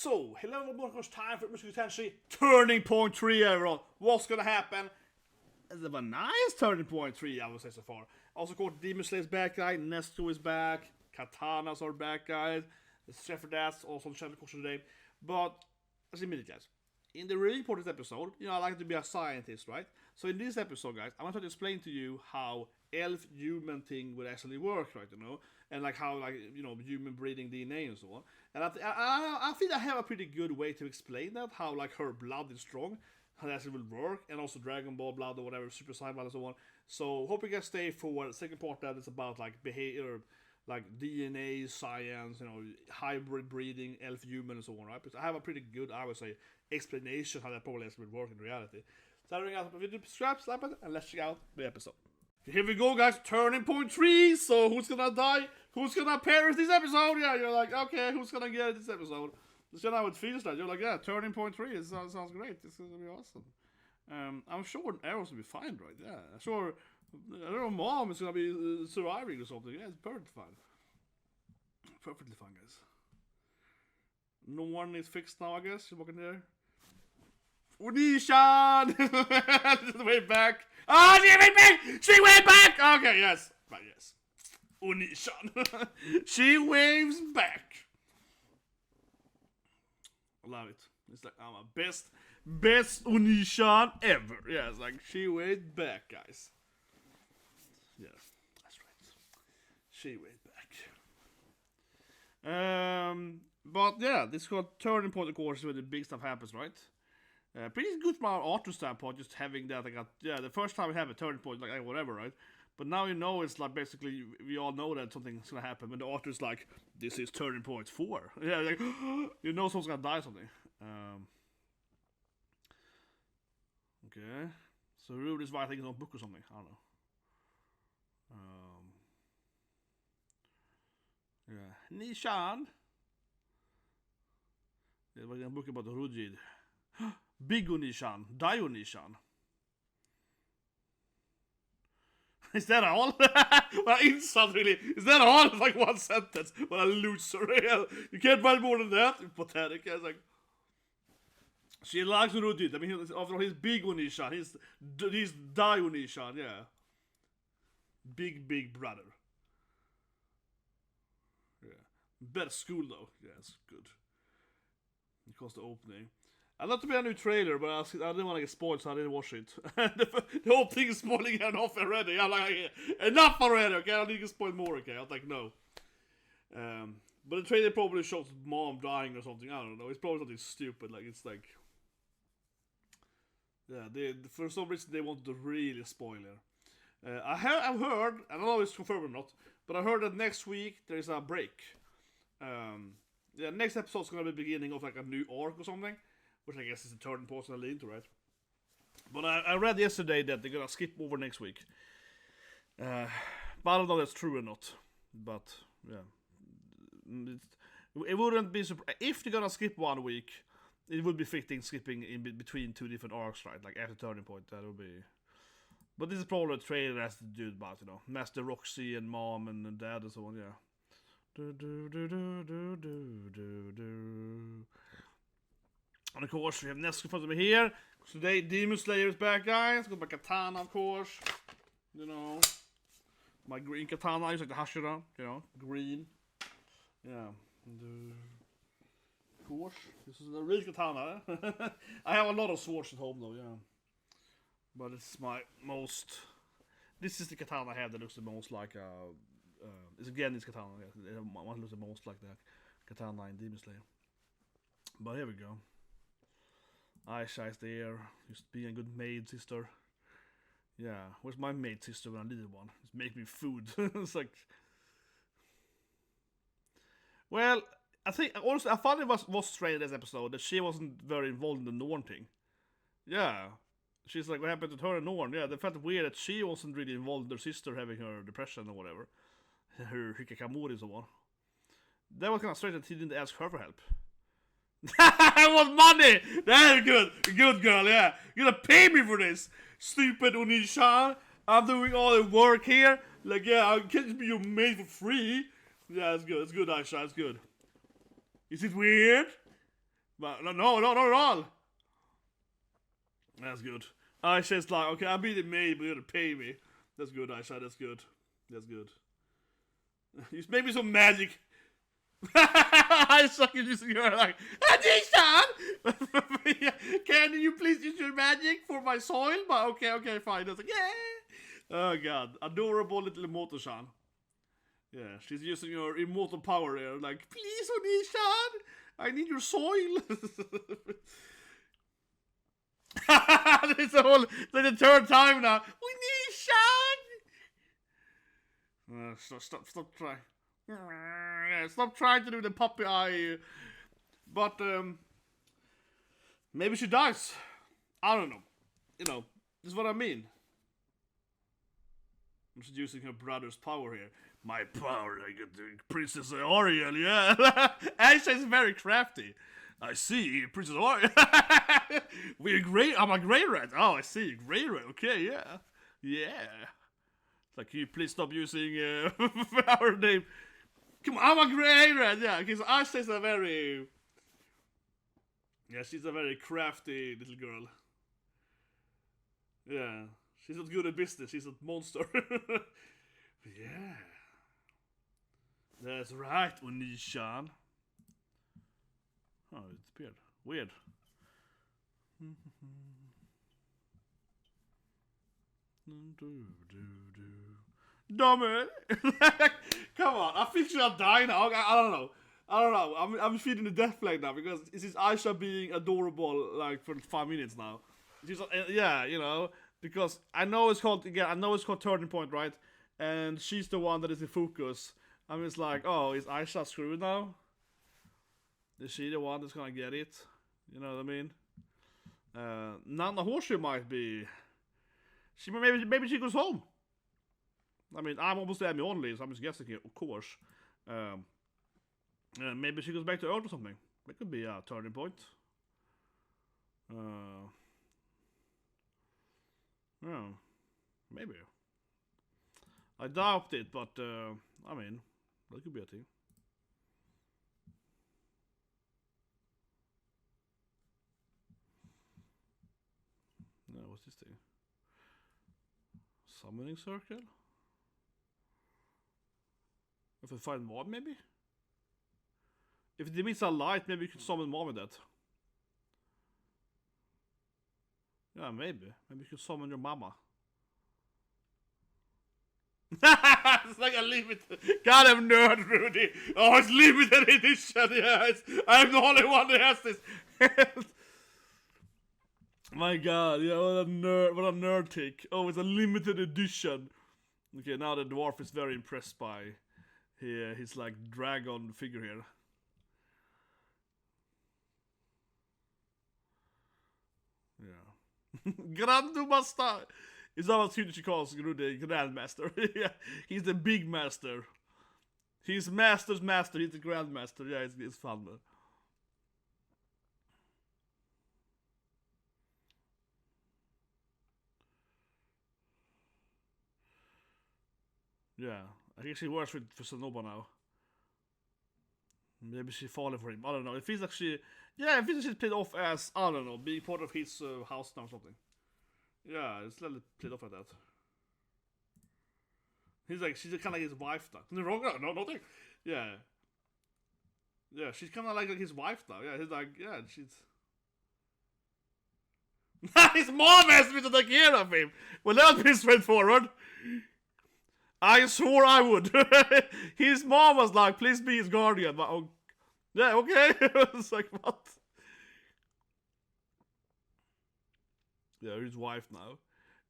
So, hello everyone, it's time for Mushoku Tensei Turning Point 3, everyone. What's gonna happen? It's a nice Turning Point 3, I would say so far. Also called Demon Slayer's back, guy. Nesto is back. Katanas are back, guys. Chef Das also on channel course today. But, as admitted, guys, in the report of this episode, I like to be a scientist, right? So in this episode, guys, I'm going to try to explain to you how elf-human thing would actually work, right, and like how, like, human breeding DNA and so on. And I think I have a pretty good way to explain that, how, like, her blood is strong, how that actually will work, and also Dragon Ball blood or whatever, Super Saiyan blood and so on. So, hope you guys stay for the second part that is about, like, behavior, like DNA, science, hybrid breeding, elf-human and so on, right? Because I have a pretty good, I would say, explanation how that probably actually would work in reality. So, I ring out the video, subscribe, slap it, and let's check out the episode. Here we go, guys. Turning Point 3. So, who's gonna die? Who's gonna perish this episode? Yeah, you're like, okay, who's gonna get this episode? That's how it feels like. You're like, yeah, Turning Point 3. It sounds great. This is gonna be awesome. I'm sure Arrows will be fine, right? Yeah, I'm sure. I don't know, Mom is gonna be surviving or something. Yeah, it's perfectly fine. Perfectly fine, guys. Norn is fixed now, I guess. You're walking there. Unishan! Way back. Oh, she went back! She went back! Okay, yes. Right, yes. Unishan. She waves back. I love it. It's like, I'm a best Unishan ever. Yeah, it's like, she waves back, guys. Yeah, that's right. She waves back. But yeah, this got Turning Point, of course, where the big stuff happens, right? Pretty good from our author standpoint, just having that. The first time we have a turning point, like whatever, right? But now it's like basically we all know that something's gonna happen, and the author's like, "This is Turning Point 4." Yeah, like someone's gonna die or something. Okay, so Rudy's writing his own book or something. I don't know. Yeah, Nishan. Yeah, we're gonna book about Rudy. Big Unishan, Die Unishan. Is that all? What an insult, really. Is that all? It's like one sentence. What a loser. You can't write more than that. It's pathetic. It's like, she likes Rudy. I mean, after all, he's Big Unishan. He's Die Unishan, yeah. Big brother. Yeah. Better school, though. Yeah, it's good. Because the opening. I'd love to be a new trailer, but I didn't want to get spoiled, so I didn't watch it. the whole thing is spoiling enough already. I'm like, enough already, okay? I need to spoil more, okay? I was like, no. But the trailer probably shows mom dying or something. I don't know. It's probably something stupid. Like, it's like... Yeah, for some reason they wanted to really spoil it. I've heard, I don't know if it's confirmed or not, but I heard that next week there's a break. Next episode's going to be the beginning of like a new arc or something. Which I guess is the turning point on the into, right? But I read yesterday that they're gonna skip over next week. But I don't know if that's true or not. But yeah, it wouldn't be if they're gonna skip 1 week. It would be fitting skipping in between two different arcs, right? Like after turning point, that would be. But this is probably a trailer has to do about Master Roxy and Mom and Dad and so on. Yeah. And of course, we have Nesko for me here. Today, Demon Slayer is back, guys. Got my katana, of course. My green katana. I use like the Hashira, green. Yeah. And, of course, this is a real katana. I have a lot of swords at home, though, yeah. But it's my most. This is the katana I have that looks the most like it's katana. Yeah. One looks the most like the katana in Demon Slayer. But here we go. Aisha's there, just being a good maid sister. Yeah, where's my maid sister when I needed one? Just make me food. It's like, well, I think also I thought it was strange this episode that she wasn't very involved in the Norn thing. Yeah, she's like, what happened to her and Norn? Yeah, they felt weird that she wasn't really involved in her sister having her depression or whatever, her Hikikomori and so on. That was kind of strange that he didn't ask her for help. I want money! That's good. Good girl, yeah. You're gonna pay me for this. Stupid Unishan. I'm doing all the work here. Like, yeah, I can't be your maid for free. Yeah, it's good. It's good, Aisha. It's good. Is it weird? But no, not at all. That's good. Aisha's like, okay, I'll be the maid, but you're gonna pay me. That's good, Aisha. That's good. That's good. Maybe some magic. Aisha can just go like, Adishan! Can you please use your magic for my soil? But okay, fine. I was like, yeah. Oh god, adorable little Emoto-chan. Yeah, she's using her immortal power there. Like, please, Onishan, I need your soil. It's a whole, like the third time now. Onishan. Stop trying. Stop trying to do the puppy eye. But maybe she dies. I don't know. You know, this is what I mean. She's using her brother's power here. My power, I get the Princess Ariel, yeah. Aisha is very crafty. I see, Princess Ariel. I'm a Greyrat. Oh, I see, Greyrat. Okay, yeah. Yeah. It's like, can you please stop using our name? Come on, I'm a Greyrat. Yeah, because Aisha is a very... Yeah, she's a very crafty little girl. Yeah. She's not good at business. She's a monster. Yeah. That's right, Onishan. Oh, it disappeared. Weird. Dumb it. Come on, I think she'll die now. I don't know. I'm feeling the death flag now because this is Aisha being adorable like for 5 minutes now. She's yeah, you know, because I know it's called Turning Point, right? And she's the one that is in focus. I'm just like, oh, is Aisha screwed now? Is she the one that's gonna get it? You know what I mean? Nanahoshi might be. Maybe she goes home. I mean, I'm almost Emmy only, so I'm just guessing here, of course. Maybe she goes back to Earth or something. That could be a turning point. Yeah, maybe. I doubt it, but I mean, that could be a thing. No, what's this thing? Summoning circle? If I find mom, maybe? If it emits a light, maybe you can summon mom with that. Yeah, maybe. Maybe you can summon your mama. It's like a limited. God, I'm nerd, Rudy. Oh, it's limited edition. Yeah, I'm the only one that has this. My God, yeah, what a nerd take. Oh, it's a limited edition. Okay, now the dwarf is very impressed by his like dragon figure here. Yeah. Grandmaster. Is that what she calls Rudy, Grandmaster? Yeah, he's the big master. He's master's master. He's the Grandmaster. Yeah, it's fun. Man. Yeah, I think she works for Sonoba now. Maybe she falling for him. I don't know. It feels like she's played off as, I don't know, being part of his house now or something. Yeah, it's a little played off like that. He's like, she's kind of like his wife now. No, nothing. Yeah. Yeah, she's kind of like his wife now. Yeah, he's like, yeah, she's... His mom asked me to take care of him. Well, that would be straightforward. I swore I would. His mom was like, please be his guardian. But, oh, yeah, okay. It's like, what? Yeah, his wife now.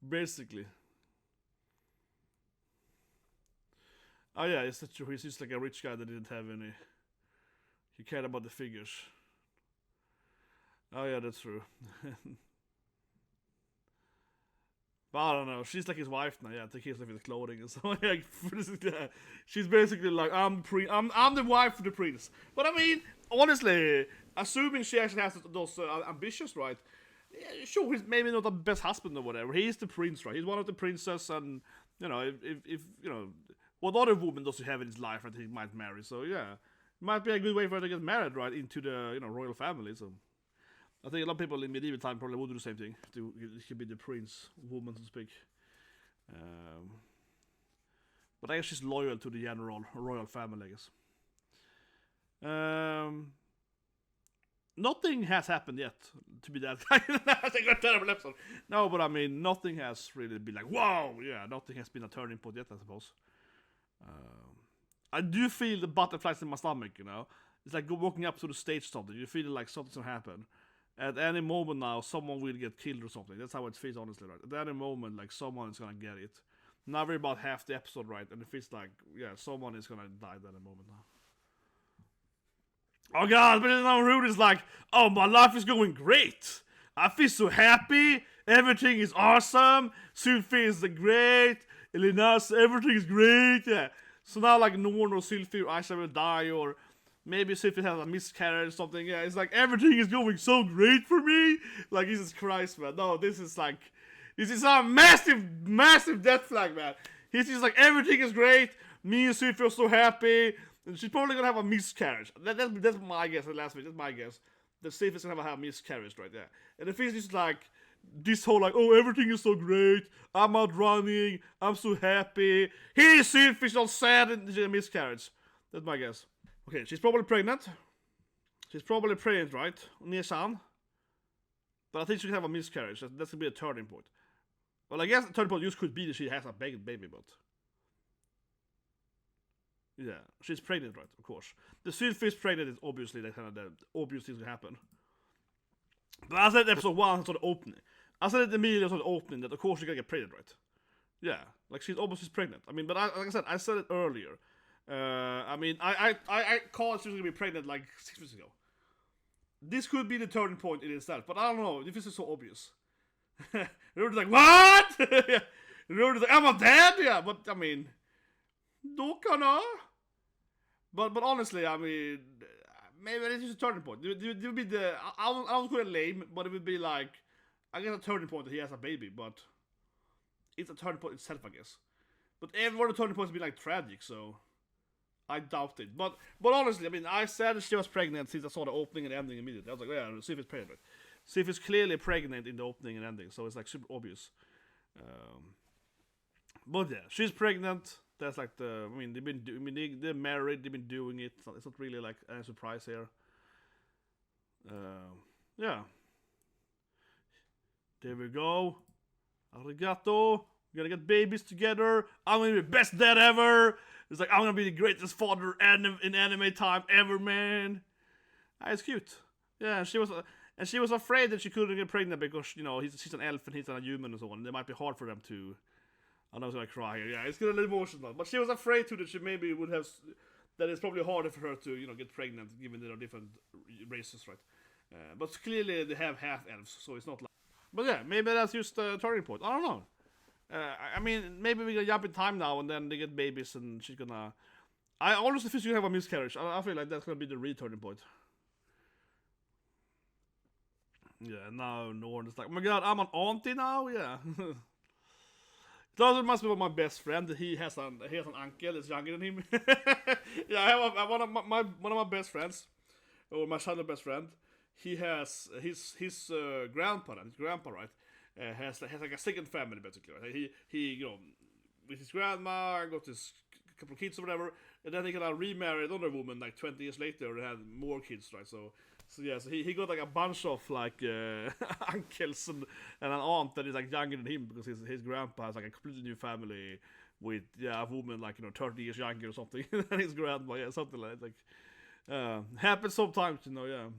Basically. Oh yeah, it's true. He's just like a rich guy that didn't have any. He cared about the figures. Oh yeah, that's true. But I don't know. She's like his wife now. Yeah, take care of his clothing and so. Like, she's basically like, I'm the wife of the prince. But I mean, honestly, assuming she actually has those ambitions, right? Yeah, sure, he's maybe not the best husband or whatever. He's the prince, right? He's one of the princes, and you know, if you know, what other woman does he have in his life that he might marry? So yeah, might be a good way for her to get married, right, into the royal family. So I think a lot of people in medieval time probably would do the same thing. It could be the prince woman, so to speak. But I guess she's loyal to the general royal family, I guess. Nothing has happened yet to be that guy. I think a terrible episode. No, but I mean, nothing has really been like, wow, yeah, nothing has been a turning point yet, I suppose. I do feel the butterflies in my stomach, you know. It's like walking up to the stage something. You feel like something's gonna happen. At any moment now, someone will get killed or something. That's how it feels, honestly, right? At any moment, like, someone is gonna get it. Now we're about half the episode, right? And it feels like, yeah, someone is gonna die at any moment now. Oh god, but then now Rudy's like, oh, my life is going great. I feel so happy. Everything is awesome. Sylphiette is great. Elinas, everything is great. Yeah. So now, like, Norn or Sylphiette or Isekai will die, or maybe Sylphiette has a miscarriage or something. Yeah, it's like, everything is going so great for me. Like, Jesus Christ, man. No, this is like, this is a massive, massive death flag, man. He's just like, everything is great. Me and Sylphiette are so happy. And she's probably gonna have a miscarriage. That's my guess. The last week, that's my guess. The Sylphie's gonna have a miscarriage, right there. And the thing is like this whole like, oh, everything is so great. I'm out running. I'm so happy. Here's Sylphie's all sad and a miscarriage. That's my guess. Okay, she's probably pregnant. She's probably pregnant, right? Nesan. But I think she could have a miscarriage. That's gonna be a turning point. Well, I guess the turning point just could be that she has a baby, but. Yeah, she's pregnant, right? Of course. The Sylphie's pregnant is obviously the kind of the obvious things that happen. But I said episode 1 sort of opening. I said it immediately sort of opening that of course she's gonna get pregnant, right? Yeah, like she's obviously pregnant. I mean, but like I said it earlier. I mean, I called she was gonna be pregnant like 6 weeks ago. This could be the turning point in itself, but I don't know if this is so obvious. Rudy's like, what? Yeah. Rudy's like, I'm a dad? Yeah, but I mean. Då kan jag. But honestly, I mean, maybe this is a turning point. It would be the I don't call it lame, but it would be like I guess a turning point that he has a baby, but it's a turning point itself, I guess. But every other turning points would be like tragic, so I doubt it. But honestly, I mean, I said she was pregnant since I saw the opening and ending immediately. I was like, yeah, see if it's pregnant. See if it's clearly pregnant in the opening and ending, so it's like super obvious. But yeah, she's pregnant. That's like the. I mean, they're married. They've been doing it. It's not really like a surprise here. Yeah. There we go. Arigato. We're gonna get babies together. I'm gonna be the best dad ever. It's like I'm gonna be the greatest father in anime time ever, man. It's cute. Yeah, she was afraid that she couldn't get pregnant because she's an elf and he's a human and so on. It might be hard for them to. I know I was gonna cry here. Yeah, it's gonna be emotional. But she was afraid too that she maybe would have. That it's probably harder for her to get pregnant given there are different races, right? But clearly they have half elves, so it's not like. But yeah, maybe that's just a turning point. I don't know. I mean, maybe we're gonna jump in time now and then they get babies and she's gonna. I honestly feel she's gonna have a miscarriage. I feel like that's gonna be the returning point. Yeah, now Norn is like, oh my god, I'm an auntie now? Yeah. It also reminds me of my best friend. He has an uncle that's younger than him. Yeah, I have one of my best friends, or my childhood best friend. He has his grandpa, right? Has like a second family basically. Right? He with his grandma, got his couple of kids or whatever, and then he kind of remarried another woman like 20 years later and had more kids, right? So he got like a bunch of like uncles and an aunt that is like younger than him because his grandpa has like a completely new family with a woman like 30 years younger or something than his grandma, something like that. Like happens sometimes, yeah.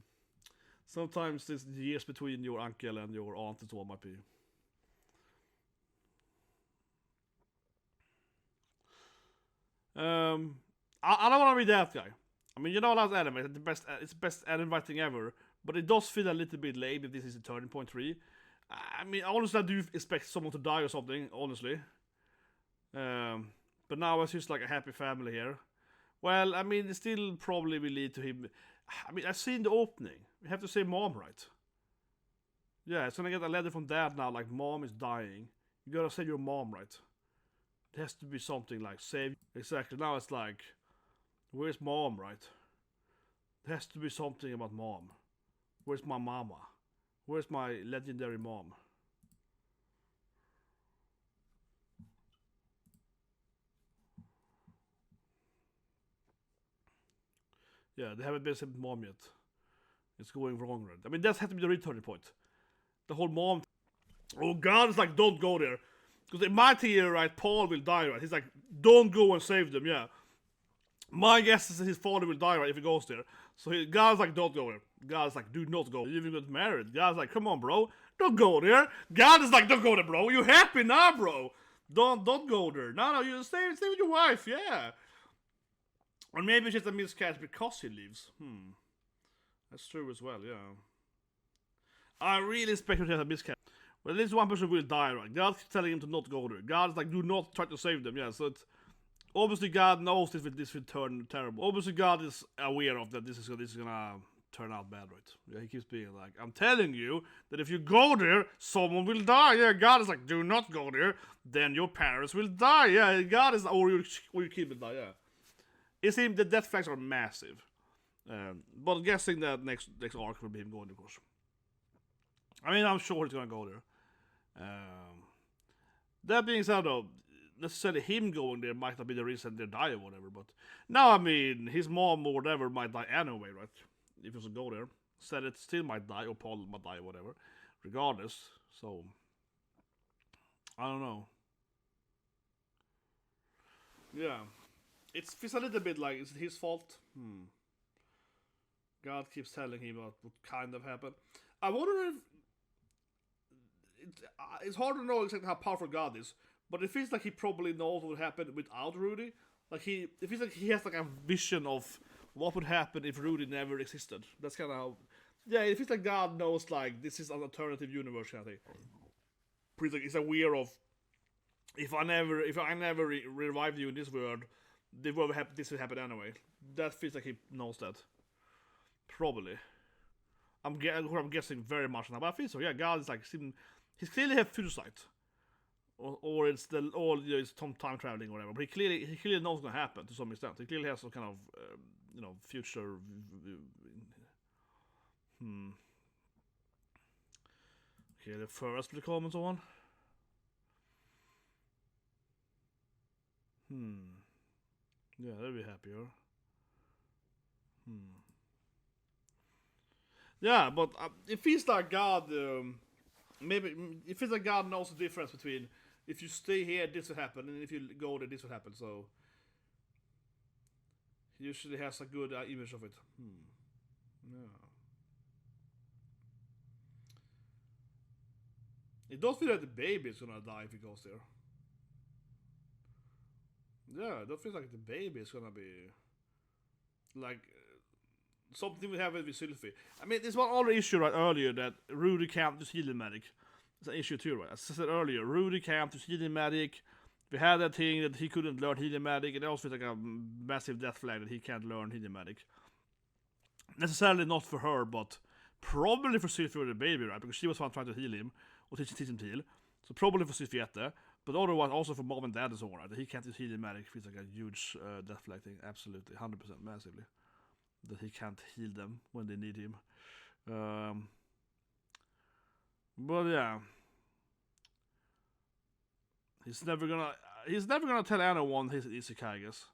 Sometimes there's years between your uncle and your aunt and so on might be. I don't want to be that guy. I mean, a lot of anime, it's the best anime writing ever, but it does feel a little bit lame if this is a turning point 3. I mean, honestly, I do expect someone to die or something, honestly. But now it's just like a happy family here. Well, I mean, it still probably will lead to him. I mean, I've seen the opening. We have to say mom, right? Yeah, it's gonna get a letter from dad now, like, mom is dying. You gotta save your mom, right? It has to be something like, save. Exactly, now it's like, where's mom, right? There has to be something about mom. Where's my mama? Where's my legendary mom? Yeah, they haven't been sent mom yet. It's going wrong, right? I mean, that's had to be the returning point. The whole mom. Oh, God is like, don't go there. Because in my theory, right, Paul will die, right? He's like, don't go and save them, yeah. My guess is that his father will die, right, if he goes there. So God's like, don't go there. God's like, do not go. You even got married. God's like, come on, bro. Don't go there. God is like, don't go there, bro. You happy now, bro. Don't go there. No, you stay with your wife, yeah. Or maybe it's just a miscarriage because he leaves. That's true as well, yeah. I really expect him to have a miscarriage. Well, at least one person will die, right? God's telling him to not go there. God's like, do not try to save them, yeah. So it's obviously God knows this will turn terrible. Obviously God is aware of that this is gonna turn out bad, right? Yeah, he keeps being like, I'm telling you that if you go there, someone will die. Yeah, God is like, do not go there, then your parents will die. Yeah, God is, or your kid will die. Yeah, it seems the death flags are massive. But I'm guessing that next arc will be him going, of course. I mean, I'm sure he's gonna go there. That being said, though, necessarily him going there might not be the reason they die or whatever, but now, I mean, his mom or whatever might die anyway, right? If he doesn't go there. Said it still might die, or Paul might die or whatever, regardless, so I don't know. Yeah, it feels a little bit like, is it his fault? God keeps telling him about what kind of happened. I wonder if it's hard to know exactly how powerful God is, but it feels like he probably knows what would happen without Rudy. Like it feels like he has like a vision of what would happen if Rudy never existed. That's kind of how. Yeah, it feels like God knows like this is an alternative universe kind of thing. He's aware of if I never revive you in this world, this will happen anyway. That feels like he knows that. Probably. I'm guessing very much now, but I feel so. Yeah, God is like he's clearly have foresight, or it's it's time traveling or whatever. But he clearly knows what's gonna happen to some extent. He clearly has some kind of future. Okay, the first will come and so on. Yeah, they'll be happier. Yeah, but it feels like God. Maybe it feels like God knows the difference between if you stay here, this will happen, and if you go there, this will happen. So he usually has a good image of it. Yeah. It does feel like the baby is gonna die if he goes there. Yeah, it does feel like the baby is gonna be like something we have with Sylphiette. I mean, there's one other issue right earlier that Rudy can't use healing magic. It's an issue too, right? As I said earlier, Rudy can't use healing magic. We had that thing that he couldn't learn healing magic, and it also feels like a massive death flag that he can't learn healing magic. Necessarily not for her, but probably for Sylphiette the baby, right? Because she was the one trying to heal him, or teach him to heal. So probably for Sylphiette, but otherwise also for mom and dad and so on, right? That he can't use healing magic feels like a huge death flag thing. Absolutely, 100% massively. That he can't heal them when they need him. But yeah, he's never gonna tell anyone his Isekai, I guess.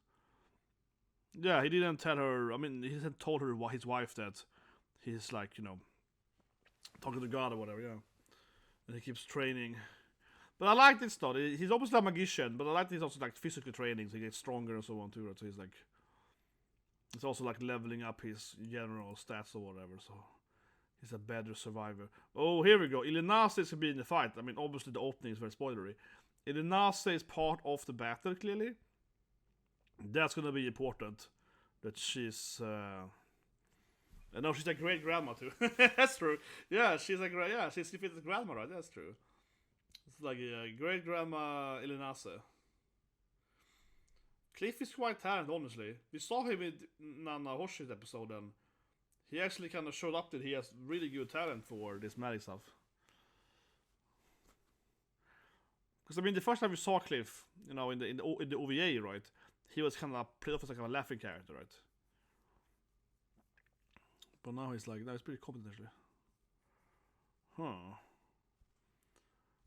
Yeah, he didn't tell her. I mean, he hasn't told her his wife that he's like talking to God or whatever. Yeah, and he keeps training. But I like this though. He's obviously a magician, but I like he's also like physically training, so he gets stronger and so on too. Right? So he's like. It's also like leveling up his general stats or whatever, so he's a better survivor. Oh, here we go. Ilinase is going to be in the fight. I mean, obviously the opening is very spoilery. Ilinase is part of the battle, clearly. That's going to be important. That she's... no, she's a great grandma too. That's true. Yeah, she's Sylphiette's grandma, right? That's true. It's like a great grandma Ilinase. Cliff is quite talented, honestly. We saw him in Nanahoshi's episode, and he actually kind of showed up that he has really good talent for this magic stuff. Because I mean, the first time we saw Cliff, in the OVA, right, he was kind of played off as like a laughing character, right? But now he's pretty competent actually.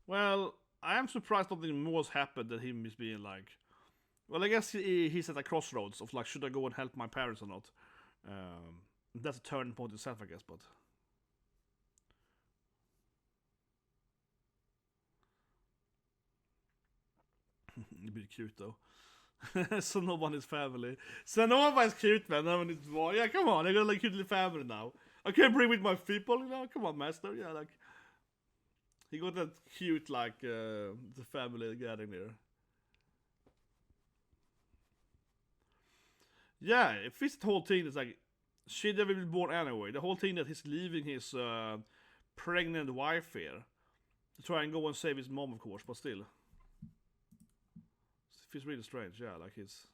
Well, I am surprised nothing more has happened than him is being like... Well, I guess he's at a crossroads of like, should I go and help my parents or not? That's a turning point itself, I guess, but... It'd be cute though. So no one is family. So no one is cute, man. No one is boy. Yeah, come on. I got like cute little family now. I can't bring with my people, you know. Come on, master. Yeah, like he got that cute like the family gathering there. Yeah, it fits the whole thing. It's like she never been born anyway. The whole thing that he's leaving his pregnant wife here to try and go and save his mom, of course, but still. It feels really strange, yeah, like it's...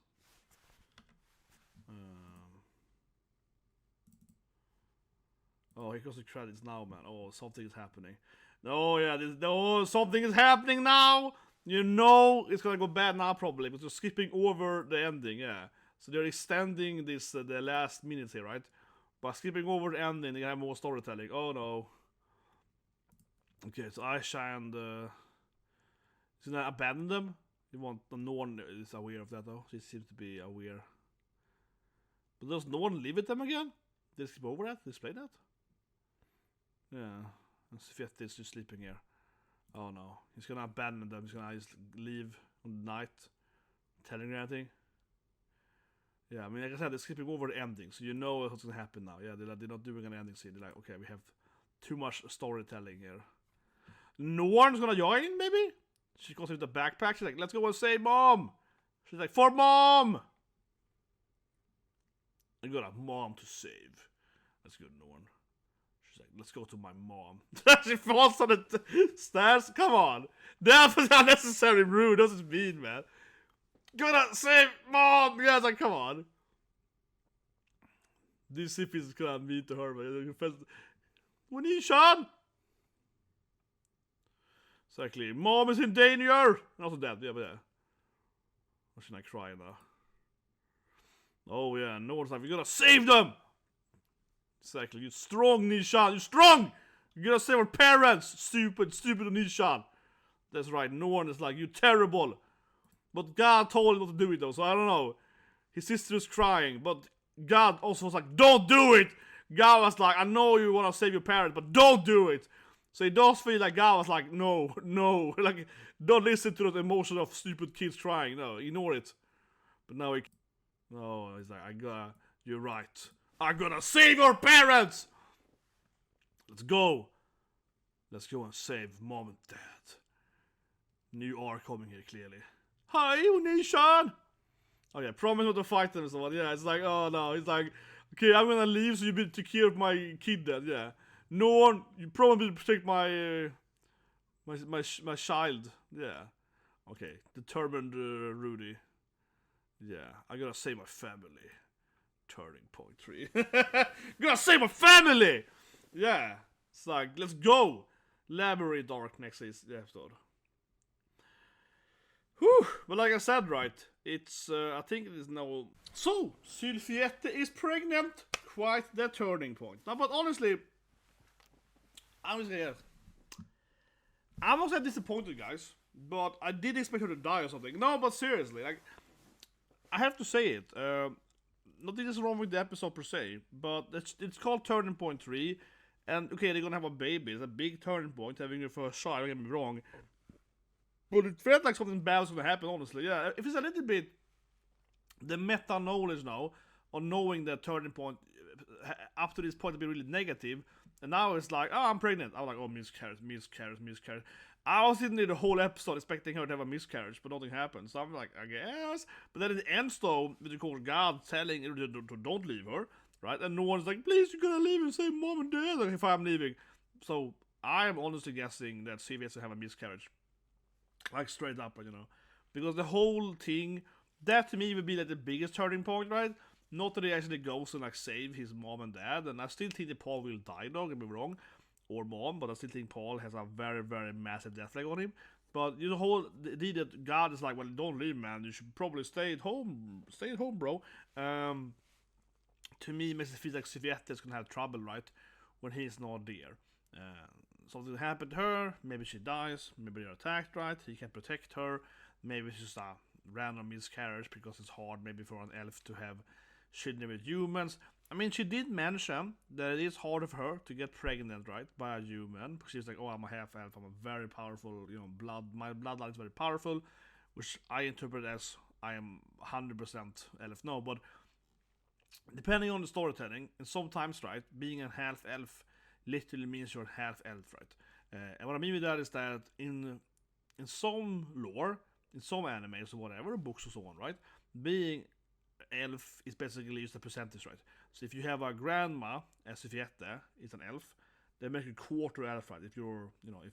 Oh, here goes the credits now, man. Oh, something is happening. Oh, yeah, something is happening now! You know it's gonna go bad now, probably, but they're skipping over the ending, yeah. So they're extending this, the last minutes here, right? By skipping over the ending, they have more storytelling. Oh, no. Okay, so Aisha and... Should I abandon them? No one is aware of that though. She seems to be aware. But does no one live with them again? Did they skip over that? Did they explain that? Yeah. And Sylphiette is just sleeping here. Oh no. He's gonna abandon them. He's gonna just leave on the night. Telling her anything. Yeah, I mean, like I said, they're skipping over the ending. So you know what's gonna happen now. Yeah, they're not doing an ending scene. They're like, okay, we have too much storytelling here. No one's gonna join, maybe? She goes with the backpack. She's like, let's go and save mom. She's like, for mom. I got a mom to save. That's good, Norn. She's like, let's go to my mom. She falls on the stairs. Come on. That was unnecessarily rude. That's just mean, man. Gotta save mom. Yeah, it's like, come on. This if is gonna mean to her, man. Wanishan. Exactly. Mom is in danger! Not so dead, yeah, but yeah. Or should I cry now? Oh yeah, no one's like, we gotta save them! Exactly, you're strong, Nishan, you're strong! You gotta save our parents! Stupid Nishan! That's right, no one is like, you're terrible! But God told him not to do it though, so I don't know. His sister is crying, but God also was like, don't do it! God was like, I know you wanna save your parents, but don't do it! So it does feel like God was like, no, like, don't listen to the emotion of stupid kids crying, no, ignore it. But now he's like, you're right. I gotta save our parents! Let's go and save mom and dad. New R coming here, clearly. Hi, Unishan! Oh yeah, promise not to fight them and so on. Yeah, it's like, oh no, he's like, okay, I'm gonna leave so you be take care of my kid then, yeah. No one, you probably protect my my child. Yeah. Okay, determined Rudy. Yeah, I gotta save my family. Turning point 3. Gotta save my family. Yeah, it's like let's go. Labyrinth arc next episode. Whew. But like I said, right? It's I think it is now. So Sylphiette is pregnant. Quite the turning point. Now, but honestly. I was disappointed, guys, but I did expect her to die or something. No, but seriously, like, I have to say it. Nothing is wrong with the episode per se, but it's called Turning Point 3, and okay, they're gonna have a baby. It's a big turning point, having your first child. Don't get me wrong, but it felt like something bad was gonna happen. Honestly, yeah. If it's a little bit the meta knowledge now on knowing that turning point up to this point to be really negative. And now it's like, oh, I'm pregnant. I was like, oh, miscarriage. I was sitting there the whole episode expecting her to have a miscarriage, but nothing happened. So I'm like, I guess. But then it ends though, with the course God telling her to don't leave her, right? And no one's like, please, you're gonna leave and save mom and dad if I'm leaving. So I'm honestly guessing that Sylphiette will have a miscarriage. Like straight up, you know. Because the whole thing, that to me would be like the biggest turning point, right? Not that he actually goes and like save his mom and dad, and I still think that Paul will die, don't get me wrong, or mom, but I still think Paul has a very, very massive death leg on him. But you know, the whole idea that God is like, well, don't leave, man, you should probably stay at home, bro. To me, makes it feel like Sylphiette is gonna have trouble, right, when he's not there. something happened to her. Maybe she dies. Maybe they're attacked, right? He can protect her. Maybe it's just a random miscarriage because it's hard maybe for an elf to have children with humans. I mean, she did mention that it is harder for her to get pregnant, right, by a human. She's like, oh, I'm a half elf. I'm a very powerful, my bloodline is very powerful, which I interpret as I am 100% elf. No, but depending on the storytelling, and sometimes, right, being a half elf literally means you're half elf, right? And what I mean with that is that in some lore, in some animes or whatever, books or so on, right, being elf is basically just a percentage, right? So if you have a grandma, as Sylphiette is an elf, they make a quarter elf, right? If you're,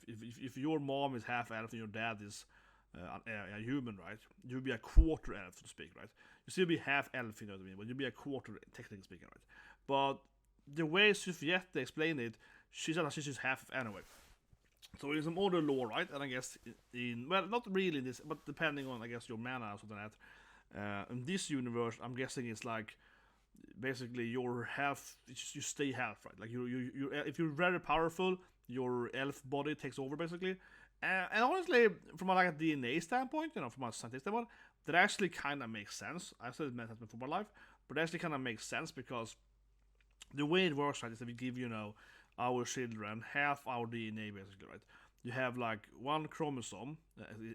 if your mom is half elf and your dad is a human, right? You'll be a quarter elf, so to speak, right? You still be half elf, you know what I mean? But you'll be a quarter, technically speaking, right? But the way Sylphiette explained it, she's just half anyway. So in some other lore, right? And I guess well, not really in this, but depending on, I guess, your mana or something like that. In this universe, I'm guessing it's like basically you're half, you stay half, right? Like you if you're very powerful, your elf body takes over basically. And honestly, from like a DNA standpoint, from a scientific standpoint, that actually kind of makes sense. I've said it many times before my life, but it actually kind of makes sense because the way it works, right, is that we give, our children half our DNA basically, right? You have like one chromosome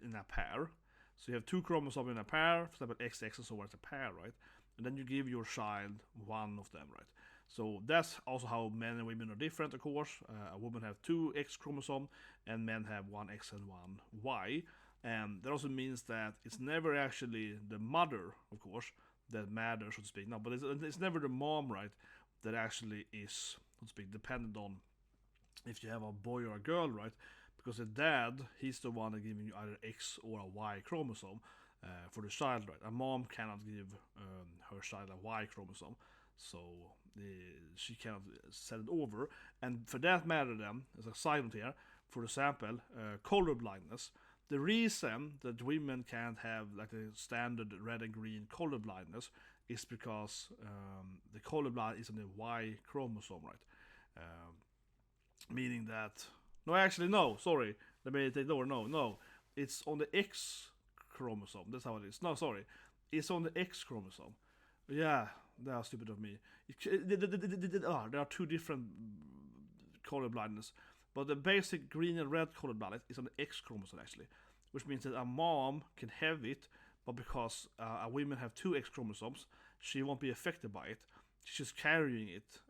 in a pair. So you have two chromosomes in a pair, for example, XX and so on, it's a pair, right? And then you give your child one of them, right? So that's also how men and women are different, of course. A woman have two X chromosomes, and men have one X and one Y. And that also means that it's never actually the mother, of course, that matters, so to speak. No, but it's never the mom, right, that actually is, so to speak, dependent on if you have a boy or a girl, right? Because the dad, he's the one that giving you either X or a Y chromosome for the child, right? A mom cannot give her child a Y chromosome, so she cannot set it over. And for that matter, then, as a side note here, for example, color blindness. The reason that women can't have like the standard red and green color blindness is because the color blind is on the Y chromosome, right? Meaning that let me take over. No, it's on the X chromosome. That's how it is. No, sorry, it's on the X chromosome. Yeah, that was stupid of me. There are two different color blindness, but the basic green and red color blindness is on the X chromosome actually, which means that a mom can have it, but because a woman have two X chromosomes, she won't be affected by it. She's carrying it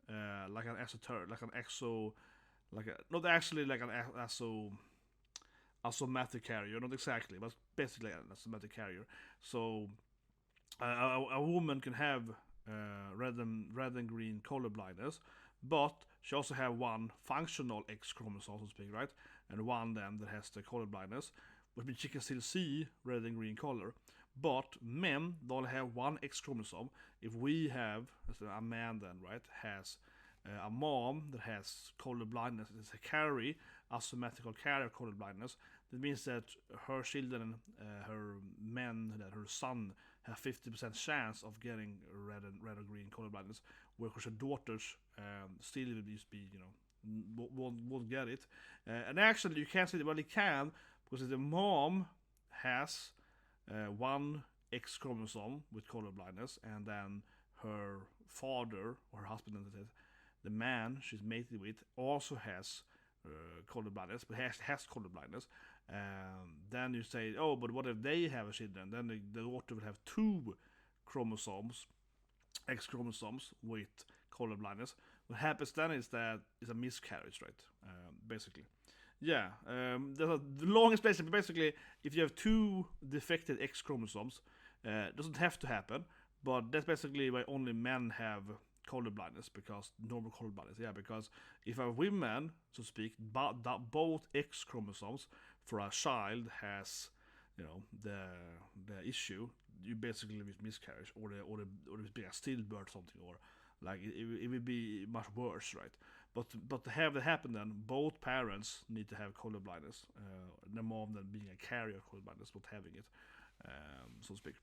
like an esoteric, like an exo. Not actually like an asomatic carrier, not exactly, but basically an asomatic carrier. So a woman can have red and green color blindness, but she also have one functional X chromosome, so to speak, right? And one then that has the color blindness, which means she can still see red and green color. But men don't have one X chromosome. If we have, as a man then, right, has a mom that has color blindness, it's a asymmetrical carrier color blindness. That means that her children, her men, that her son, have 50% chance of getting red or green color blindness, whereas her daughters still will be, won't get it. And actually, you can't say that, well, it can, because the mom has one X chromosome with color blindness, and then her father or her husband, the man she's mated with, also has color blindness, but has color blindness. Then you say, oh, but what if they have a children? Then the daughter will have two chromosomes, X chromosomes with color blindness. What happens then is that it's a miscarriage, right? Basically. Yeah, there's a long explanation, but basically, if you have two defected X chromosomes, it doesn't have to happen, but that's basically why only men have color blindness, because normal color blindness. Yeah, because if a woman, so to speak, both X chromosomes for a child has, the issue, you basically with miscarriage or it be a stillbirth or something, or like it would be much worse, right? But to have that happen, then both parents need to have color blindness. The mom then being a carrier of color blindness, not having it, so to speak.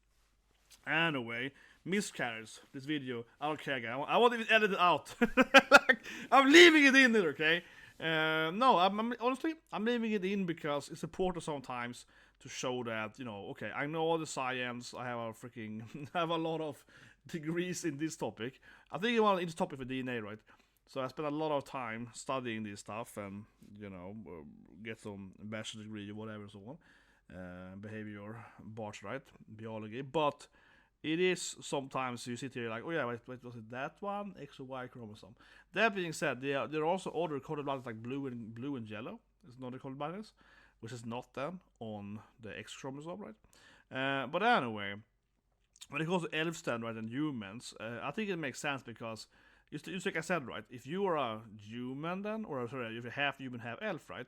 Anyway, miscarriage. This video, I don't care, guys. I won't even edit it out. I'm leaving it in there, okay? No, honestly, I'm leaving it in because it's important sometimes to show that, okay, I know all the science, I have a freaking, have a lot of degrees in this topic. I think I'm in this topic for DNA, right? So I spent a lot of time studying this stuff and, get some bachelor's degree or whatever and so on. Behavior, BART, right? Biology. But it is sometimes you sit here like, oh yeah, wait, was it that one? X or Y chromosome. That being said, there are also other colored bloods like blue and yellow. It's not the colored blindness, which is not then on the X chromosome, right? But anyway, when it comes to elves then, right, and humans, I think it makes sense because just like I said, right, if you are a human then, or sorry, if you're half human, half elf, right,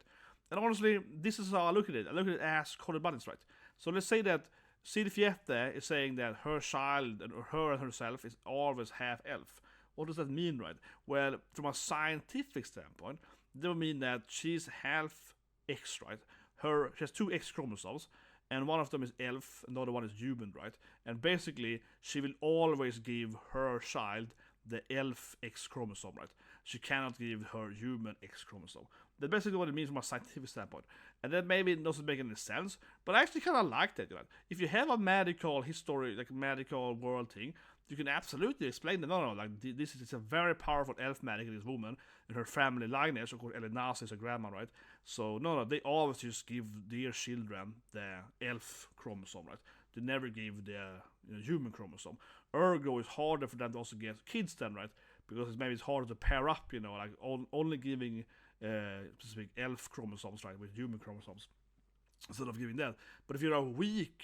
and honestly, this is how I look at it. I look at it as colored blindness, right? So let's say that Sylphiette is saying that her child, or her and herself, is always half elf. What does that mean, right? Well, from a scientific standpoint, that would mean that she's half X, right? She has two X chromosomes, and one of them is elf, and the other one is human, right? And basically, she will always give her child the elf X chromosome, right? She cannot give her human X chromosome. That's basically what it means from a scientific standpoint. And that maybe doesn't make any sense, but I actually kind of like that, right? If you have a medical history, like medical world thing, you can absolutely explain that, no, like this is a very powerful elf magic in this woman, and her family lineage, of course, Elenasa is her grandma, right? So, no, they always just give their children the elf chromosome, right? They never give the human chromosome. Ergo, it's harder for them to also get kids then, right? Because it's harder to pair up, like only giving specific elf chromosomes, right, with human chromosomes, instead of giving that. But if you're a weak,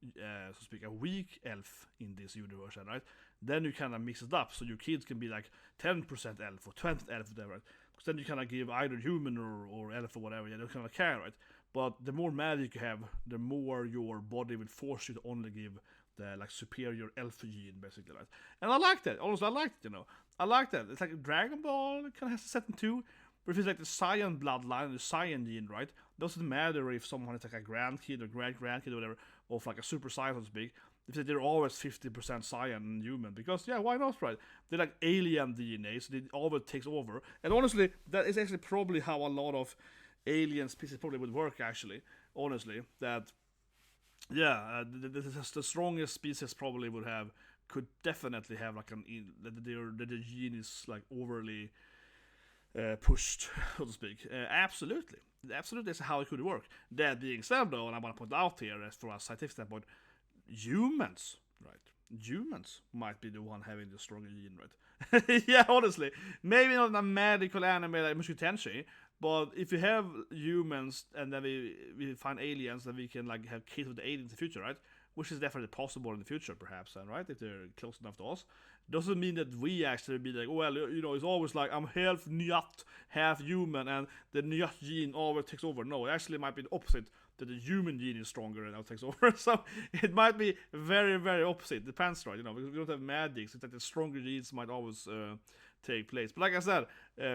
so to speak, a weak elf in this universe, right, then you kind of mix it up, so your kids can be like 10% elf or 20% elf, whatever, right? Because then you kind of give either human or elf or whatever, they don't kind of care, right? But the more magic you have, the more your body will force you to only give the like superior elf gene, basically, right? And I like that. Honestly, I like it, I like that. It's like Dragon Ball, it kind of has a setting too. But if it's like the Saiyan bloodline, the Saiyan gene, right? It doesn't matter if someone is like a grandkid or great-grandkid or whatever, or like a super Saiyan, so to speak. If they're always 50% Saiyan and human, because yeah, why not, right? They're like alien DNA, so it always takes over. And honestly, that is actually probably how a lot of alien species probably would work. Actually, honestly, that the strongest species probably could definitely have like the gene is like overly pushed, so to speak. Absolutely is how it could work. That being said, though, and I want to point out here, as for a scientific standpoint, humans might be the one having the stronger gene, right? Yeah, honestly, maybe not in a medical anime like Mushoku Tensei, but if you have humans and then we find aliens, then we can like have kids with the aliens in the future, right? Which is definitely possible in the future, perhaps, right? If they're close enough to us. Doesn't mean that we actually be like, well, it's always like I'm half Nyat, half human, and the Nyat gene always takes over. No, it actually might be the opposite, that the human gene is stronger and that takes over. So it might be very, very opposite. Depends, right? Because we don't have magics, it's that the stronger genes might always take place. But like I said,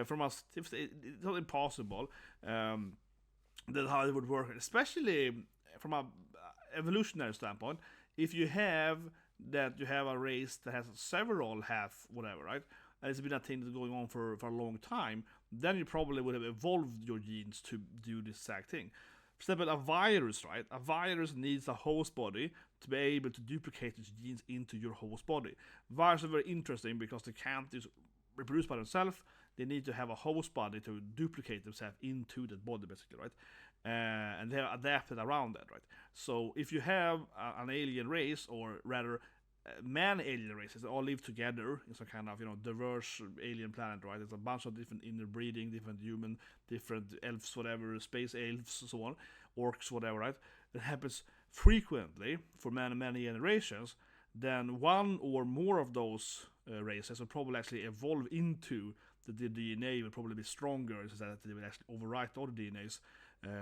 from us, it's not impossible. That's how it would work, especially from a evolutionary standpoint. If you have a race that has several half whatever, right, and it's been a thing that's going on for a long time, then you probably would have evolved your genes to do this exact thing. For example, a virus, right? A virus needs a host body to be able to duplicate its genes into your host body. Viruses are very interesting because they can't just reproduce by themselves. They need to have a host body to duplicate themselves into that body, basically, right? And they have adapted around that, right? So if you have an alien race, or rather many alien races that all live together in some kind of diverse alien planet, right? There's a bunch of different interbreeding, different human, different elves, whatever, space elves, so on, orcs, whatever, right? It happens frequently for many generations. Then one or more of those races will probably actually evolve into the DNA will probably be stronger, so that they will actually overwrite other DNAs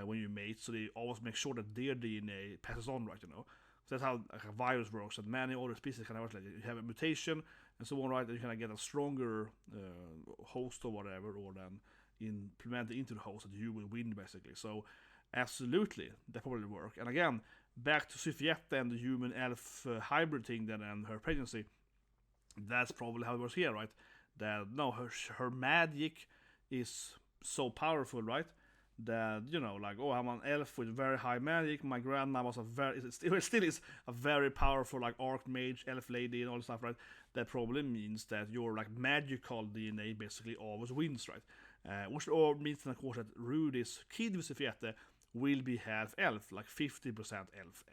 when you mate. So they always make sure that their DNA passes on, right? So that's how like, a virus works. And many other species kind of work like you have a mutation and so on, right? And you kind of get a stronger host or whatever, or then implement it into the host that you will win, basically. So absolutely, that probably work. And again, back to Sylphiette and the human elf hybrid thing then, and her pregnancy. That's probably how it works here, right? That no, her magic is so powerful, right? That, you know, like, oh, I'm an elf with very high magic. My grandma was still is a very powerful, like, archmage, elf lady, and all this stuff, right? That probably means that your, like, magical DNA basically always wins, right? Which all means, of course, that Rudy's kid with Sylphiette will be half elf, like 50% elf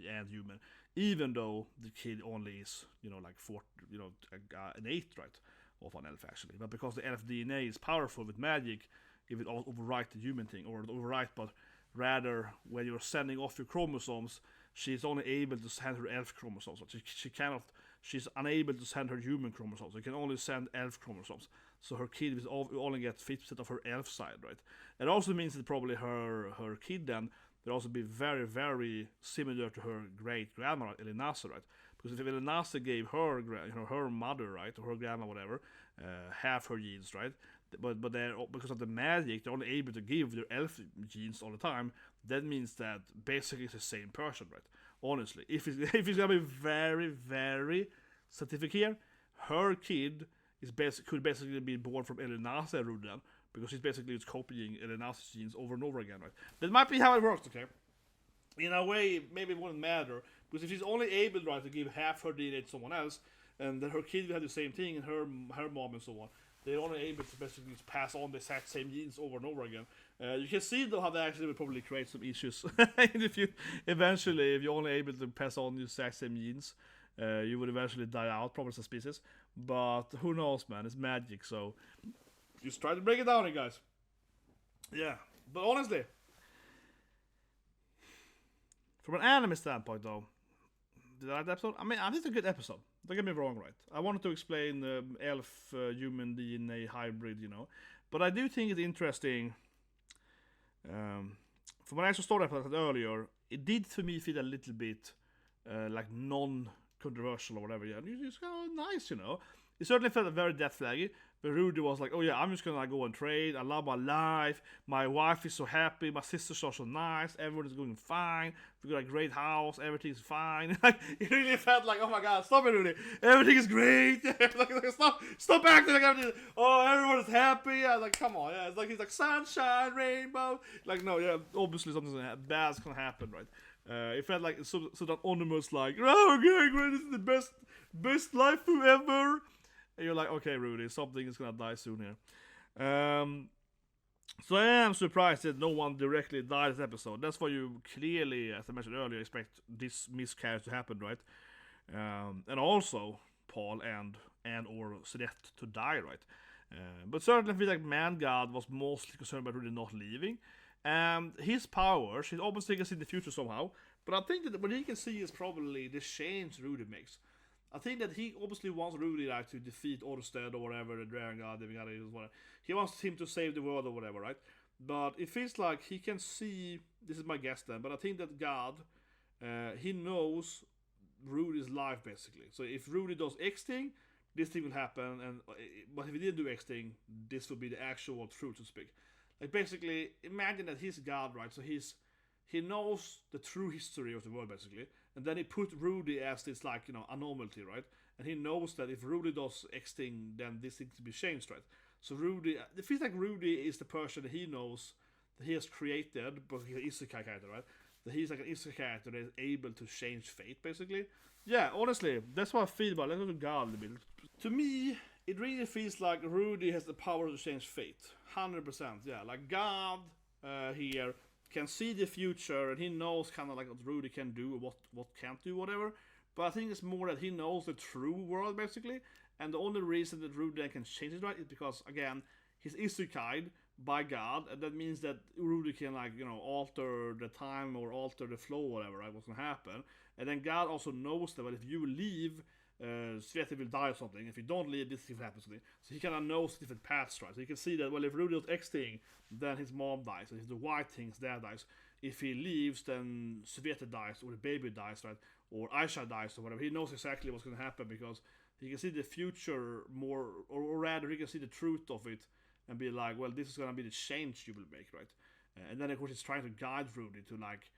and human, even though the kid only is, you know, like an eighth, right, of an elf actually. But because the elf DNA is powerful with magic, if it overwrite the human thing, or overwrite, but rather when you're sending off your chromosomes, she's only able to send her elf chromosomes. She's unable to send her human chromosomes. She can only send elf chromosomes. So her kid will only get 50% of her elf side, right? It also means that probably her kid then will also be very, very similar to her great grandma, Elinasa, right? Because if Elinasa gave her, her mother, right, or her grandma, whatever, half her genes, right? But they're, because of the magic, they're only able to give their elf genes all the time. That means that basically it's the same person, right? Honestly, if it's gonna be very, very scientific here, her kid could basically be born from Elinasa Rudy, because she's basically just copying Elinasa's genes over and over again, right? That might be how it works, okay? In a way, maybe it wouldn't matter, because if she's only able, right, to give half her DNA to someone else, and then her kid will have the same thing, and her mom and so on, they're only able to basically pass on the exact same genes over and over again. You can see though how that actually will probably create some issues in the future. Eventually, if you're only able to pass on the exact same genes, you would eventually die out, probably as a species. But who knows, man? It's magic, so just try to break it down, you guys. Yeah, but honestly, from an anime standpoint, though, did I like the episode? I mean, I think it's a good episode. Don't get me wrong, right? I wanted to explain the elf-human DNA hybrid, you know. But I do think it's interesting. From when I actually started I said earlier, it did for me feel a little bit like non-controversial or whatever. Yeah, it's kind of nice, you know. It certainly felt very death flaggy. But Rudy was like, oh yeah, I'm just gonna go and trade. I love my life. My wife is so happy. My sisters are so nice. Everyone is going fine. We got a great house. Everything's fine. It really felt like, oh my god, stop it, Rudy. Everything is great. Stop acting like everything. Oh, everyone is happy. I was like, come on, yeah. It's like he's like sunshine, rainbow. Like, no, yeah, obviously something bad's gonna happen, right? It felt like so that anonymous, like, oh, okay, great. This is the best life ever. And you're like, okay, Rudy, something is gonna die soon here. So I am surprised that no one directly died this episode. That's why you clearly, as I mentioned earlier, expect this miscarriage to happen, right? And also Paul and or Sylphiette to die, right? But certainly I feel like Man God was mostly concerned about Rudy not leaving. And his powers, he obviously can see the future somehow. But I think that what he can see is probably the change Rudy makes. I think that he obviously wants Rudy like to defeat Orsted or whatever, the Dragon God, whatever. He wants him to save the world or whatever, right? But it feels like he can see, this is my guess then, but I think that God, he knows Rudy's life basically. So if Rudy does X thing, this thing will happen, but if he didn't do X thing, this would be the actual truth, so to speak. Like basically, imagine that he's God, right? So he knows the true history of the world basically. And then he put Rudy as this, like, you know, anomaly, right? And he knows that if Rudy does X thing, then this thing to be changed, right? So Rudy, it feels like Rudy is the person that he knows that he has created, but he's an Isekai character, right? That he's like an Isekai character that is able to change fate, basically. Yeah, honestly, that's what I feel about it. Let's go to God a little bit. To me, it really feels like Rudy has the power to change fate. 100%, yeah. Like God here can see the future, and he knows kind of like what Rudy can do, what can't do, whatever. But I think it's more that he knows the true world, basically. And the only reason that Rudy can change it, right, is because, again, he's isekai by God, and that means that Rudy can, like, you know, alter the time or alter the flow, or whatever, right, what's gonna happen. And then God also knows that, well, if you leave, Sylphiette will die or something. If you don't leave, this will happen. So he kind of knows different paths, right? So you can see that, well, if Rudy does X thing, then his mom dies. If the white thing, his dad dies. If he leaves, then Sylphiette dies, or the baby dies, right? Or Aisha dies, or whatever. He knows exactly what's going to happen because he can see the future more, or rather, he can see the truth of it and be like, well, this is going to be the change you will make, right? And then, of course, he's trying to guide Rudy to, like,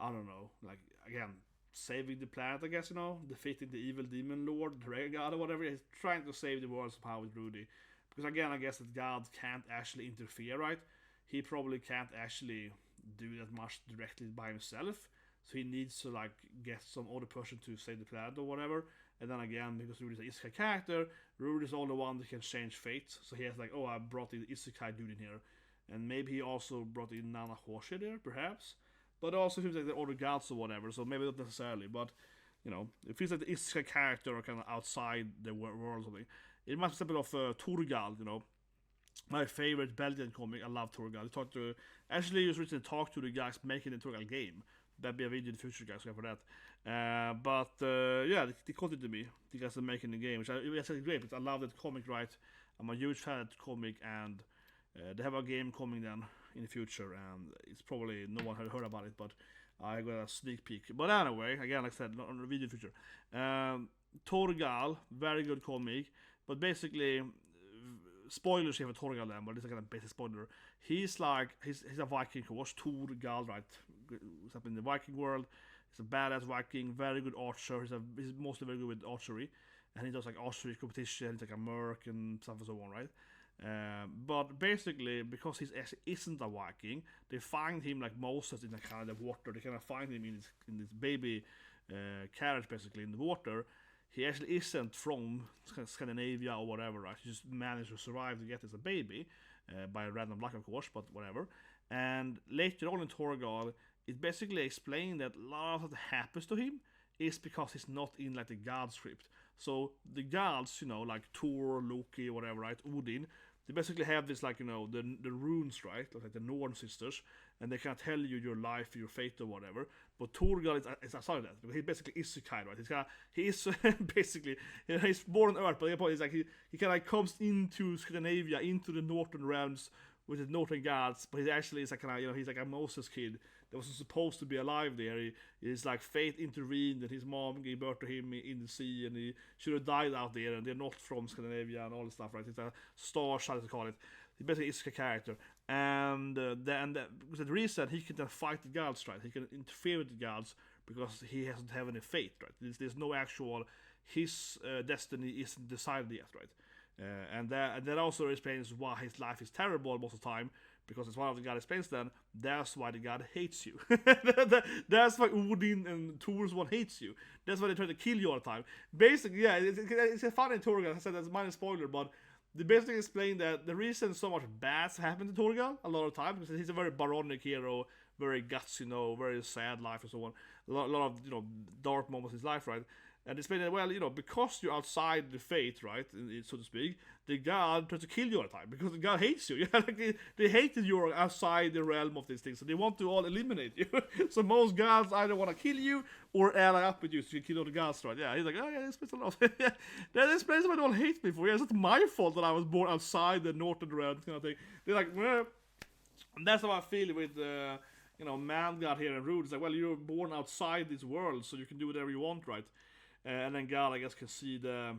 I don't know, like, again, saving the planet, I guess, you know, defeating the evil demon lord, the Dragon God, or whatever. He's trying to save the world somehow with Rudy. Because again, I guess that God can't actually interfere, right? He probably can't actually do that much directly by himself. So he needs to like get some other person to save the planet or whatever. And then again, because Rudy's an Isekai character, Rudy's the only one that can change fate. So he has like, oh, I brought the Isekai dude in here. And maybe he also brought in Nanahoshi there, perhaps. But also seems like the other gods or whatever, so maybe not necessarily. But, you know, it feels like the Isekai character are kind of outside the world or something. It must be a bit of Torgal, you know. My favorite Belgian comic, I love Torgal. Actually, just recently talked to the guys making the Torgal game. That'd be a video in the future, guys, for that. Yeah, they contacted me. The guys are making the game, which I said great, because I love that comic, right? I'm a huge fan of that comic, and they have a game coming then in the future, and it's probably no one had heard about it, but I got a sneak peek. But anyway, again, like I said, on the video in the future. Torgal, very good comic, but basically, spoilers here for Torgal then, but it's like a basic spoiler. He's a Viking horse, Torgal, right? He's up in the Viking world. He's a badass Viking, very good archer. He's mostly very good with archery, and he does like archery competition. He's like a merc and stuff and so on, right? But basically, because he isn't a Viking, they find him like Moses in the kind of water. They kind of find him in this baby carriage, basically in the water. He actually isn't from Scandinavia or whatever, right? He just managed to survive to get as a baby by random luck, of course, but whatever. And later on in Torgal, it basically explained that a lot of what happens to him is because he's not in like the god script. So the gods, you know, like Thor, Loki, whatever, right? Odin, they basically have this like, you know, the runes, right? Like the Norn sisters, and they can tell you your life, your fate, or whatever. But Torgal is outside that, because he basically is Isekai, right? He is basically, you know, he's born on Earth, but the point is like he kind of like comes into Scandinavia, into the northern realms with the northern gods, but he actually is like kind of, you know, he's like a Moses kid that wasn't supposed to be alive there. He's like fate intervened, and his mom gave birth to him in the sea, and he should have died out there, and they're not from Scandinavia and all this stuff, right? It's a star shot to call it. He basically is a character, and because the reason he can fight the gods, right? He can interfere with the gods because he hasn't have any fate, right? There's no actual, his destiny isn't decided yet, right? And that also explains why his life is terrible most of the time, because as one of the god explains then, that's why the god hates you. That's why Odin and Thor's one hates you. That's why they try to kill you all the time. Basically, yeah, it's a funny Torgal. I said that's minor spoiler, but they basically explain that the reason so much bad happens to Torgal a lot of times, because he's a very baronic hero, very guts, you know, very sad life and so on. A lot of, you know, dark moments in his life, right? And they explain that, well, you know, because you're outside the fate, right, so to speak, the god tries to kill you all the time, because the god hates you. Like they hated you outside the realm of these things, so they want to all eliminate you. So most gods either want to kill you or ally up with you, so you kill all the gods, right? Yeah, he's like, oh yeah, this explains a lot. That explains why they all hate me for. Yeah, it's not my fault that I was born outside the northern realm, kind of thing. They're like, well, and that's how I feel with, you know, man god here and Rudy. It's like, well, you're born outside this world, so you can do whatever you want, right? And then God, I guess, can see the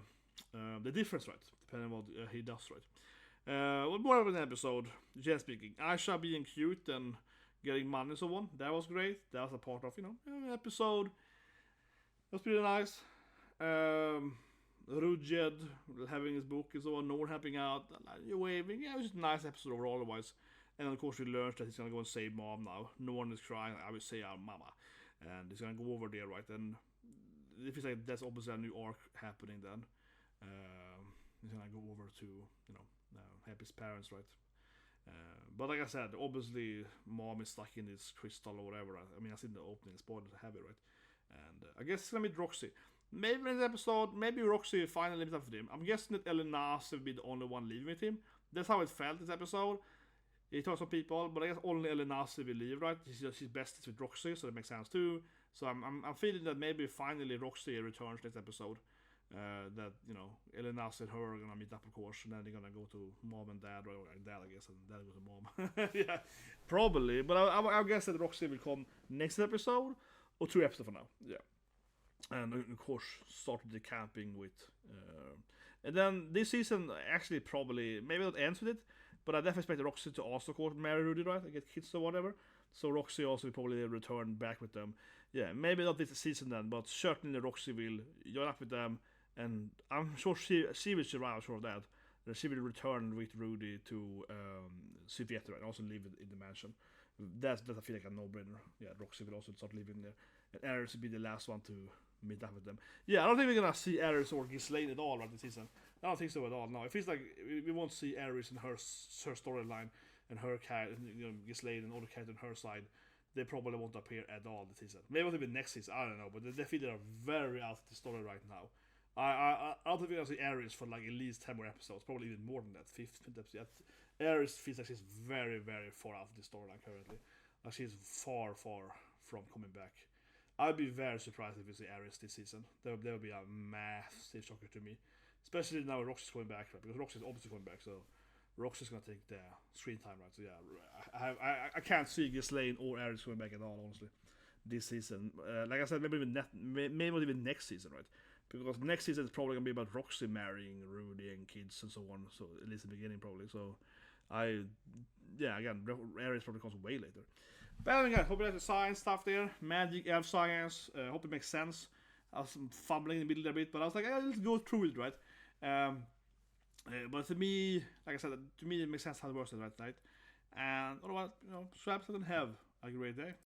difference, right? Depending on what he does, right? What more of an episode, generally speaking. Aisha being cute and getting money and so on. That was great. That was a part of, you know, episode. That was pretty nice. Rudy having his book and so on. Norn helping out. You're waving. Yeah, it was just a nice episode overall, otherwise. And of course, we learned that he's gonna go and save mom now. Norn is crying. I will say our mama. And he's gonna go over there, right? And it feels like that's obviously a new arc happening then. He's gonna go over to, you know, help his parents, right? But like I said, obviously mom is stuck in this crystal or whatever. I mean, I seen the opening spoilers have it, right? And I guess it's gonna be Roxy. Maybe in this episode, maybe Roxy finally lives up with him. I'm guessing that Elenas will be the only one leaving with him. That's how it felt this episode. He talks to people, but I guess only Elenas will leave, right? She's best with Roxy, so that makes sense too. So I'm feeling that maybe finally Roxy returns next episode. That, you know, Elenas and her are gonna meet up, of course, and then they're gonna go to mom and dad, or dad, I guess, and dad goes to mom. Yeah, probably. But I guess that Roxy will come next episode, or 2 episodes from now. Yeah. And of course, started the camping with. And then this season actually probably, maybe not ends with it, but I definitely expect Roxy to also, of course, marry Rudy, right? And get kids or whatever. So Roxy also will probably return back with them. Yeah, maybe not this season then, but certainly Roxy will join up with them, and I'm sure she will survive, I'm sure of that. Then she will return with Rudy to Sylphiette, right, and also live in the mansion. That I feel like a no-brainer. Yeah, Roxy will also start living there, and Ares will be the last one to meet up with them. Yeah, I don't think we're gonna see Ares or Ghislaine at all right this season. I don't think so at all. No, it feels like we won't see Ares and her storyline and her character, Ghislaine and all the characters on her side. They probably won't appear at all this season. Maybe it'll be next season. I don't know, but they feel they are very out of the story right now. I don't think we're gonna see Ares for like at least 10 more episodes, probably even more than that. 15 episodes. Ares feels like she's very, very far out of the storyline currently. Like she's far, far from coming back. I'd be very surprised if we see Ares this season. That would be a massive shocker to me, especially now Roxy's coming back, right? Because Roxy's obviously coming back, so Roxy's gonna take the screen time, right? So yeah, I can't see Ghislaine or Ares coming back at all, honestly, this season. Like I said, maybe not even next season, right? Because next season is probably gonna be about Roxy marrying Rudy and kids and so on. So at least in the beginning, probably. So again, Ares probably comes way later. But again, hope you like the science stuff there, magic, elf science. Hope it makes sense. I was fumbling in the middle a bit, but I was like, let's go through it, right? But to me, like I said, to me it makes sense how it works right. And otherwise, Straps, and have a great day.